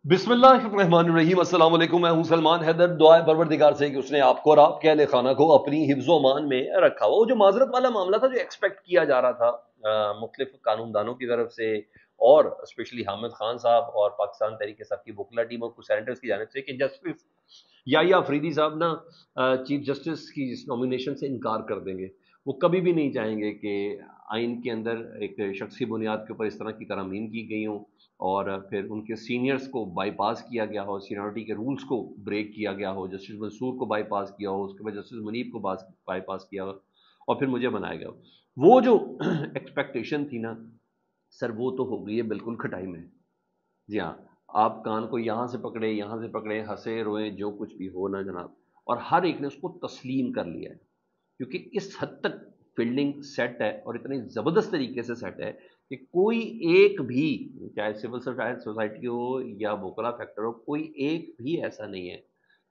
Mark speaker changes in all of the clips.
Speaker 1: बिस्मिल्लाहिर्रहमानिर्रहीम। अस्सलाम वालेकुम। मैं हूं सलमान हैदर। दुआए परवरदिगार से कि उसने आपको और आपके अहले खाना को अपनी हिफ्ज़ ओ अमान में रखा हो। वो जो माजरत वाला मामला था, जो एक्सपेक्ट किया जा रहा था मुख्तलिफ कानूनदानों की तरफ से और स्पेशली हामिद खान साहब और पाकिस्तान तहरीक इंसाफ की वकला टीम और कुछ सेनेटर्स की जानिब से, कि जस्टिस याहिया अफरीदी साहब ना चीफ जस्टिस की नॉमिनेशन से इनकार कर देंगे। वो कभी भी नहीं चाहेंगे कि आइन के अंदर एक शख्सी बुनियाद के ऊपर इस तरह की तरमीम की गई हों और फिर उनके सीनियर्स को बाईपास किया गया हो, सीनियरिटी के रूल्स को ब्रेक किया गया हो, जस्टिस मंसूर को बाईपास किया हो, उसके बाद जस्टिस मुनीब को बाईपास किया हो और फिर मुझे बनाया गया हो। वो जो एक्सपेक्टेशन थी ना सर, वो तो हो गई है बिल्कुल खटाई में। जी हाँ, आप कान को यहाँ से पकड़े, यहाँ से पकड़े, हंसे रोए, जो कुछ भी हो ना जनाब, और हर एक ने उसको तस्लीम कर लिया है, क्योंकि इस हद तक फील्डिंग सेट है और इतनी ज़बरदस्त तरीके से सेट है कि कोई एक भी, चाहे सिविल सोसाइटी हो या वोकला फैक्टर हो, कोई एक भी ऐसा नहीं है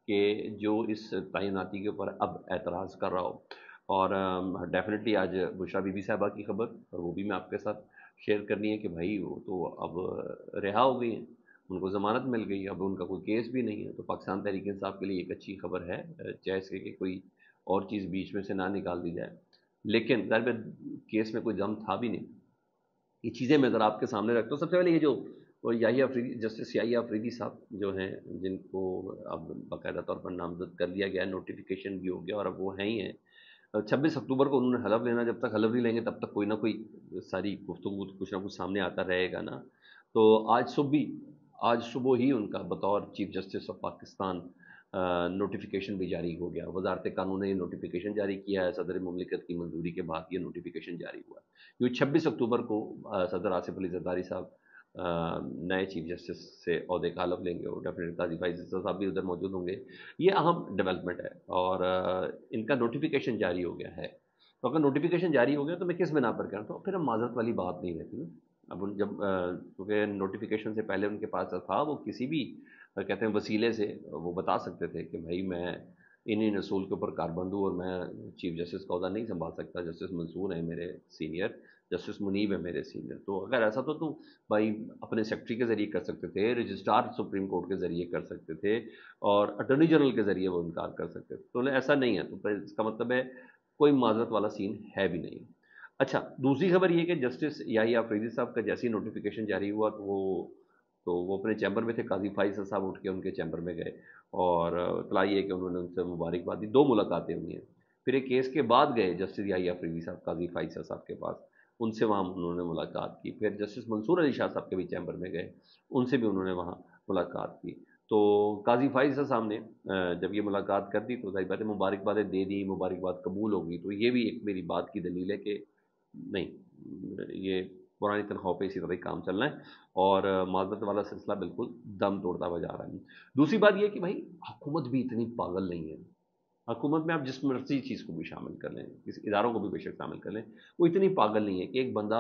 Speaker 1: कि जो इस तैनाती के ऊपर अब एतराज़ कर रहा हो। और डेफिनेटली आज बुशरा बीबी साहबा की खबर, और वो भी मैं आपके साथ शेयर करनी है कि भाई वो तो अब रिहा हो गई हैं, उनको ज़मानत मिल गई, अब उनका कोई केस भी नहीं है। तो पाकिस्तान तहरीक इंसाफ के लिए एक अच्छी खबर है, चाहे इसके कि कोई और चीज़ बीच में से ना निकाल दी जाए। लेकिन ज़ाहिर है केस में कोई दम था भी नहीं। ये चीज़ें मैं ज़रा आपके सामने रखता हूँ। सबसे पहले ये जो वो याहिया अफरीदी, जस्टिस याहिया अफरीदी साहब जो हैं, जिनको अब बाकायदा तौर पर नामजद कर दिया गया है, नोटिफिकेशन भी हो गया और अब वो हैं ही हैं। 26 अक्टूबर को उन्होंने हलफ लेना, जब तक हलफ नहीं लेंगे तब तक कोई ना कोई सारी गुफ्तगू कुछ ना कुछ सामने आता रहेगा ना। तो आज सुबह ही उनका बतौर chief justice of Pakistan notification भी जारी हो गया। वजारत कानून ने ये नोटिफिकेशन जारी किया है, सदर मुमलिकत की मंजूरी के बाद ये नोटिफिकेशन जारी हुआ है, क्योंकि 26 अक्टूबर को सदर आसिफ अली जरदारी साहब नए चीफ जस्टिस से ओहदे का हलफ लेंगे और डेफिनेट काजी फाइज साहब भी उधर मौजूद होंगे। ये अहम डेवलपमेंट है और इनका नोटिफिकेशन जारी हो गया है। तो अगर नोटिफिकेशन जारी हो गया तो मैं किस बिना पर करूँ, तो फिर हम माजरत वाली बात नहीं रहती ना। अब जब क्योंकि नोटिफिकेशन से पहले उनके पास था, वो किसी भी कहते हैं वसीले से वो बता सकते थे कि भाई मैं इन्हीं नसूल के ऊपर कारबंद हूँ और मैं चीफ जस्टिस का ओहदा नहीं संभाल सकता। जस्टिस मंसूर है मेरे सीनियर, जस्टिस मुनीब है मेरे सीनियर। तो अगर ऐसा तो भाई अपने सेक्रेटरी के ज़रिए कर सकते थे, रजिस्ट्रार सुप्रीम कोर्ट के ज़रिए कर सकते थे और अटॉर्नी जनरल के ज़रिए वो इनकार कर सकते थे। तो ऐसा नहीं है, तो फिर इसका मतलब है कोई माजरत वाला सीन है भी नहीं। अच्छा, दूसरी खबर ये कि जस्टिस याहिया अफरीदी साहब का जैसे ही नोटिफिकेशन जारी हुआ तो वो अपने चैम्बर में थे, काजी फाइज साहब उठ के उनके चैम्बर में गए और इतला ये कि उन्होंने उनसे मुबारकबाद दी। 2 मुलाकातें हुई हैं। फिर एक केस के बाद गए जस्टिस याहिया अफरीदी साहब काजी फाइज साहब के पास, उनसे वहाँ उन्होंने मुलाकात की। फिर जस्टिस मंसूर अली शाह साहब के भी चैम्बर में गए, उनसे भी उन्होंने वहाँ मुलाकात की। तो काजी फाइज साहब ने जब ये मुलाकात कर दी तो ज़ाहिर बात है मुबारकबादें दे दी, मुबारकबाद कबूल हो गई। तो ये भी एक मेरी बात की दलील है कि नहीं, ये पुरानी तनख्वाह पे इसी तरह ही काम चलना है और मादरत वाला सिलसिला बिल्कुल दम तोड़ता हुआ जा रहा है। दूसरी बात ये कि भाई हुकूमत भी इतनी पागल नहीं है। हुकूमत में आप जिस मर्जी चीज़ को भी शामिल कर लें, किसी इदारों को भी बेशक शामिल कर लें, वो इतनी पागल नहीं है कि एक बंदा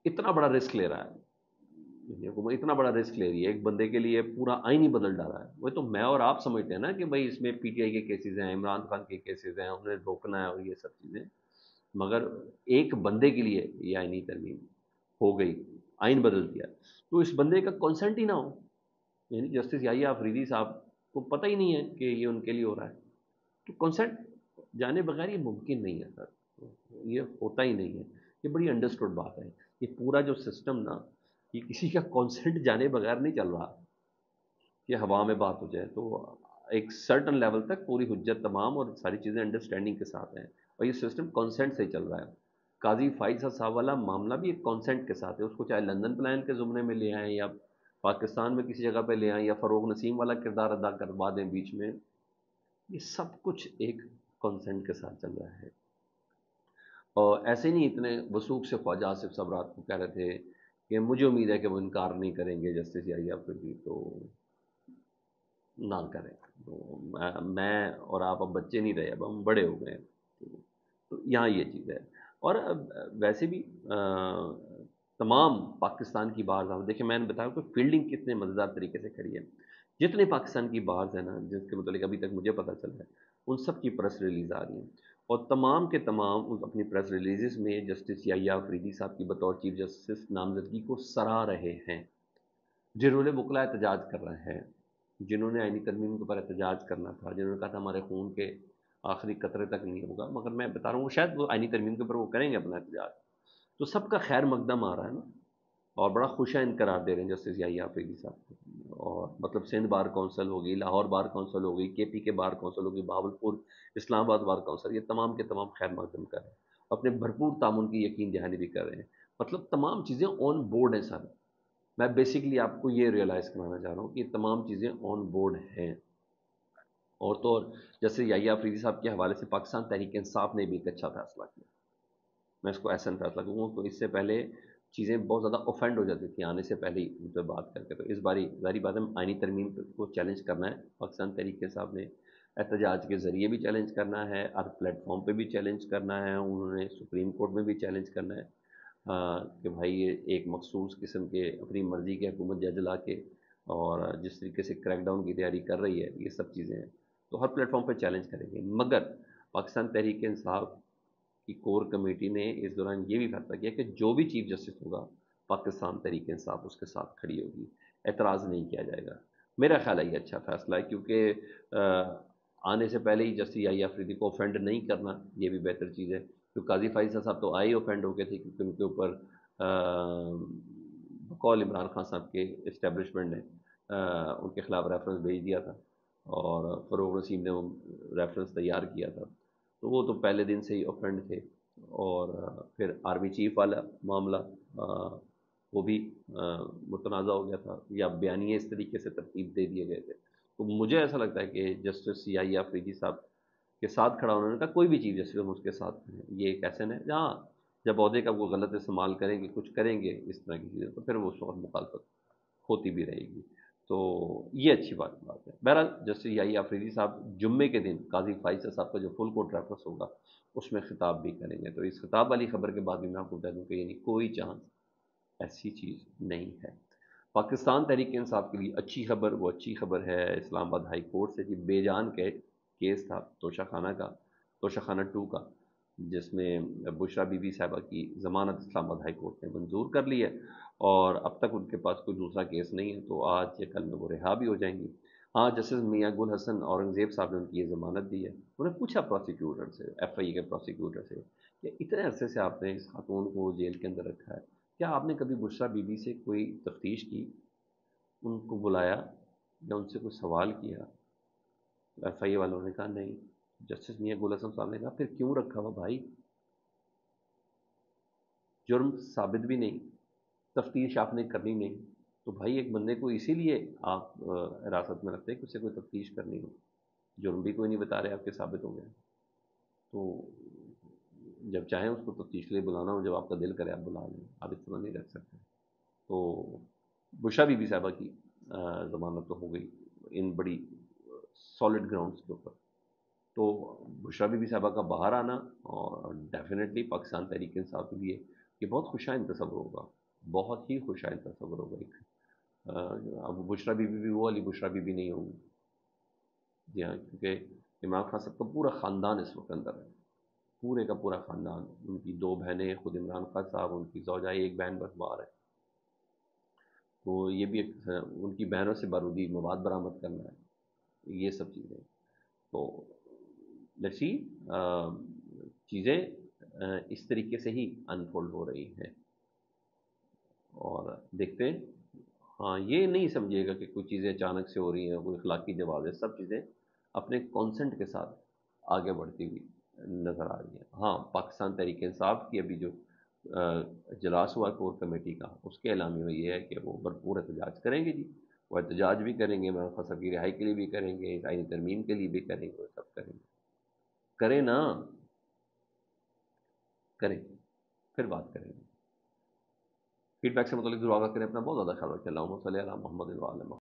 Speaker 1: इतना बड़ा रिस्क ले रहा है। हुकूमत इतना बड़ा रिस्क ले रही है, एक बंदे के लिए पूरा आइन ही बदल डाला है। वो तो मैं और आप समझते हैं ना कि भाई इसमें पीटीआई के केसेस हैं, इमरान खान के केसेस हैं, उन्हें रोकना है और ये सब चीज़ें। मगर एक बंदे के लिए ये आईनी तरमीम हो गई, आइन बदल दिया, तो इस बंदे का कंसेंट ही ना हो। यानी जस्टिस याहिया अफरीदी साहब को पता ही नहीं है कि ये उनके लिए हो रहा है, तो कंसेंट जाने बगैर ये मुमकिन नहीं है सर, ये होता ही नहीं है। ये बड़ी अंडरस्टूड बात है। ये पूरा जो सिस्टम ना, ये किसी का कंसेंट जाने बगैर नहीं चल रहा कि हवा में बात हो जाए। तो एक सर्टन लेवल तक पूरी हुज्जत तमाम और सारी चीज़ें अंडरस्टैंडिंग के साथ हैं और ये सिस्टम कॉन्सेंट से ही चल रहा है। काजी फाइज साहब वाला मामला भी एक कॉन्सेंट के साथ है, उसको चाहे लंदन प्लान के ज़ुमरे में ले आएँ या पाकिस्तान में किसी जगह पे ले आएँ या फ़रोग नसीम वाला किरदार अदा करवा दें बीच में, ये सब कुछ एक कॉन्सेंट के साथ चल रहा है। और ऐसे नहीं इतने वसूख से ख्वाजा आसिफ साहब रात को कह रहे थे कि मुझे उम्मीद है कि वो इनकार नहीं करेंगे जस्टिस याहिया अफरीदी, तो ना करें। तो मैं और आप अब बच्चे नहीं रहे, अब हम बड़े हो गए हैं। तो यहाँ ये चीज़ है। और वैसे भी तमाम पाकिस्तान की बार्स, आप देखिए मैंने बताया कि फील्डिंग कितने मज़ेदार तरीके से करी है। जितने पाकिस्तान की बार्स हैं ना, जिसके मतलब अभी तक मुझे पता चला है, उन सब की प्रेस रिलीज़ आ रही हैं और तमाम के तमाम उस अपनी प्रेस रिलीज़ में जस्टिस याहिया अफरीदी साहब की बतौर चीफ जस्टिस नामजदगी को सराह रहे हैं। जिन्होंने वकला एहतजाज कर रहे हैं, जिन्होंने आईनी तरमीम के ऊपर एहतजाज करना था, जिन्होंने कहा था हमारे खून के आखिरी कतरे तक नहीं होगा, मगर मैं बता रहा हूँ शायद वो आईनी तरमीम के ऊपर वो करेंगे अपना एहतजाज, तो सबका खैर मकदम आ रहा है ना, और बड़ा खुशाइंद करार दे रहे हैं जस्टिस याहिया अफरीदी साहब को। और मतलब सिंध बार कौंसिल होगी, लाहौर बार कौंसिल होगी, केपी के बार कौंसिल होगी, बहावलपुर इस्लामाबाद बार कौंसिल, ये तमाम के तमाम खैर मकदम कर रहे हैं, अपने भरपूर तामुन की यकीन दहानी भी कर रहे हैं। मतलब तमाम चीज़ें ऑन बोर्ड हैं सर। मैं बेसिकली आपको ये रियलाइज़ कराना चाह रहा हूँ कि ये तमाम चीज़ें ऑन बोर्ड हैं। और तो और जैसे याहिया अफरीदी साहब के हवाले से पाकिस्तान तहरीक इंसाफ ने भी एक अच्छा फैसला किया, मैं इसको एहसन फैसला कहूँगा। तो इससे पहले चीज़ें बहुत ज़्यादा ऑफेंड हो जाती थी आने से पहले ही उन पर बात करके, तो इस बारी ज़ाहिर बात है आईनी तरमीम को चैलेंज करना है पाकिस्तान तहरीक इंसाफ ने, एहतजाज के ज़रिए भी चैलेंज करना है, हर प्लेटफॉर्म पे भी चैलेंज करना है, उन्होंने सुप्रीम कोर्ट में भी चैलेंज करना है। कि भाई ये एक मखसूस किस्म के अपनी मर्ज़ी के हुकूमत जज ला के और जिस तरीके से क्रैकडाउन की तैयारी कर रही है, ये सब चीज़ें हैं, तो हर प्लेटफॉर्म पर चैलेंज करेंगे। मगर पाकिस्तान तहरीक इंसाफ की कोर कमेटी ने इस दौरान ये भी फैसला किया कि जो भी चीफ जस्टिस होगा, पाकिस्तान तहरीक इंसाफ उसके साथ खड़ी होगी, एतराज़ नहीं किया जाएगा। मेरा ख्याल है ये अच्छा फैसला है, क्योंकि आने से पहले ही जस्टिस याहिया अफरीदी को ऑफेंड नहीं करना, ये भी बेहतर चीज़ है। तो काजी फाइज़ साहब तो आए ही ऑफेंड हो गए थे, क्योंकि उनके ऊपर बकौल इमरान खान साहब के इस्टेब्लिशमेंट ने उनके खिलाफ रेफरेंस भेज दिया था, और फ़रोग नसीम ने वो रेफरेंस तैयार किया था, तो वो तो पहले दिन से ही ऑफेंड थे। और फिर आर्मी चीफ वाला मामला, वो भी मुतनाज़ा हो गया था, या बयानिए इस तरीके से तरतीब दे दिए गए थे। तो मुझे ऐसा लगता है कि जस्टिस याहिया अफरीदी साहब के साथ खड़ा उन्होंने कहा कोई भी चीफ जस्टिस हम उसके साथ खड़े हैं। ये एक ऐसा है जहाँ जब अहदे का वो गलत इस्तेमाल करेंगे, कुछ करेंगे इस तरह की चीज़ें, तो फिर वो उस वक्त मुखालफत होती भी रहेगी। तो ये अच्छी बात है। बहरहाल जस्टिस याहिया अफरीदी साहब जुम्मे के दिन काजी फाइज़ साहब का जो फुल कोर्ट रेफरेंस होगा, उसमें खिताब भी करेंगे। तो इस खिताब वाली खबर के बाद भी मैं आपको बता दूं कि यानी कोई चांस ऐसी चीज़ नहीं है। पाकिस्तान तहरीक इंसाफ के लिए अच्छी खबर, वो अच्छी खबर है इस्लामाबाद हाई कोर्ट से, कि बेजान के केस था तोशा खाना का, तोशा खाना 2 का, जिसमें बुशरा बीबी साहिबा की ज़मानत इस्लामाबाद हाई कोर्ट ने मंजूर कर ली है, और अब तक उनके पास कोई दूसरा केस नहीं है, तो आज या कल में वो रिहा भी हो जाएंगी। हाँ, जस्टिस मियाँ गुल हसन औरंगज़ेब साहब ने उनकी ये ज़मानत दी है। उन्हें पूछा प्रोसिक्यूटर से, एफआईए के प्रोसिक्यूटर से, कि इतने अरसे से आपने इस खातून को जेल के अंदर रखा है, क्या आपने कभी बुशरा बीबी से कोई तफ्तीश की, उनको बुलाया या उनसे कोई सवाल किया? एफआईए वालों ने कहा नहीं। जस्टिस मियाँ गुल हसन साहब ने कहा फिर क्यों रखा हुआ भाई? जुर्म साबित भी नहीं, तफ्तीश आपने करनी नहीं, तो भाई एक बंदे को इसीलिए आप हिरासत में रखते हैं कि उससे कोई तफ्तीश करनी हो। जुर्म भी कोई नहीं बता रहे, आपके साबित हो गए, तो जब चाहें उसको तफ्तीश के लिए बुलाना हो, जब आपका दिल करे आप बुला लें, आप इस तरह नहीं रख सकते। तो बुशरा बीबी साहबा की ज़मानत तो हो गई इन बड़ी सॉलिड ग्राउंड्स के ऊपर। तो बुशरा बीबी साहबा का बाहर आना, और डेफिनेटली पाकिस्तान तहरीक इंसाफ के लिए ये बहुत खुशाइंद तस्वर होगा, बहुत ही खुशाइंद तस्वर होगा एक। अब बुशरा बीबी भी वो वाली बुशरा बीबी नहीं होगी। जी हाँ, क्योंकि इमरान खान साहब का पूरा ख़ानदान इस वक्त अंदर है, पूरे का पूरा ख़ानदान, उनकी 2 बहनें, खुद इमरान खान साहब, उनकी ज़ौजाई, एक बहन बस बाहर है। तो ये भी एक उनकी बहनों से बारूदी मवाद बरामद करना है, ये सब चीज़ें। तो लेट्स सी, चीज़ें इस तरीके से ही अनफोल्ड हो रही हैं, और देखते हैं। हाँ, ये नहीं समझिएगा कि कुछ चीज़ें अचानक से हो रही हैं, कोई इखलाकी जवाब है, सब चीज़ें अपने कॉन्सेंट के साथ आगे बढ़ती हुई नज़र आ रही हैं। हाँ, पाकिस्तान तहरीक इंसाफ की अभी जो इजलास हुआ कोर कमेटी का, उसके एलामिया में ये है कि वो भरपूर एहतजाज करेंगे जी। वो एहतजाज भी करेंगे, इमरान खान साहब की रिहाई के लिए भी करेंगे, आईनी तरमीम के लिए भी करेंगे, वो सब करेंगे। करें ना, करें, फिर बात करेंगे। फीडबैक से मतलब दुआ करें, अपना बहुत ज़्यादा ख्याल रखें। अल्लाहुम्मा सल्ली अला मुहम्मद व आले मुहम्मद।